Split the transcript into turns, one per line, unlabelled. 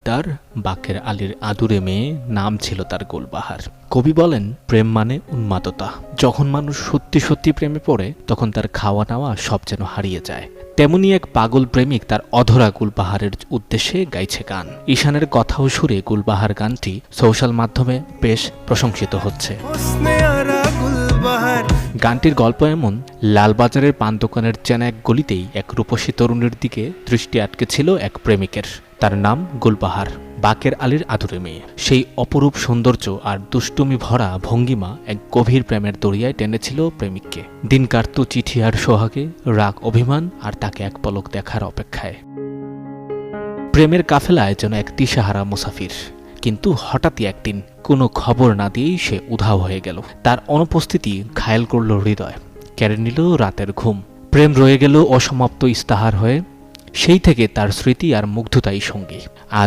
শিকদার, বাকের আলীর আদুরে মেয়ে, নাম ছিল তার গুলবাহার। কবি বলেন, প্রেম মানে উন্মাদতা। যখন মানুষ সত্যি সত্যি প্রেমে পড়ে তখন তার খাওয়া নাওয়া সব যেন হারিয়ে যায়। তেমনি এক পাগল প্রেমিক তার অধরা গুলবাহারের উদ্দেশ্যে গাইছে গান। ঈশানের কথা ও সুরে গুলবাহার গানটি সোশ্যাল মাধ্যমে বেশ প্রশংসিত হচ্ছে। গানটির গল্প এমন, লালবাজারের পান দোকানের চেনা এক গলিতেই এক রূপসী তরুণীর দিকে দৃষ্টি আটকে ছিল এক প্রেমিকের। তার নাম গুলবাহার, বাকের আলীর আদুরে মেয়ে। সেই অপরূপ সৌন্দর্য আর দুষ্টুমি ভরা ভঙ্গিমা এক গভীর প্রেমের দরিয়ায় টেনেছিল প্রেমিককে। দিন কাটত চিঠি আর সোহাগে, রাগ অভিমান আর তাকে এক পলক দেখার অপেক্ষায়। প্রেমের কাফেলায় যেন এক দিশাহারা মুসাফির। কিন্তু হঠাৎই একদিন কোনো খবর না দিয়েই সে উধাও হয়ে গেল। তার অনুপস্থিতি ঘায়েল করল হৃদয়, কেড়ে নিল রাতের ঘুম। প্রেম রয়ে গেল অসমাপ্ত ইস্তাহার হয়ে। সেই থেকে তার স্মৃতি আর মুগ্ধতাই সঙ্গী। আজ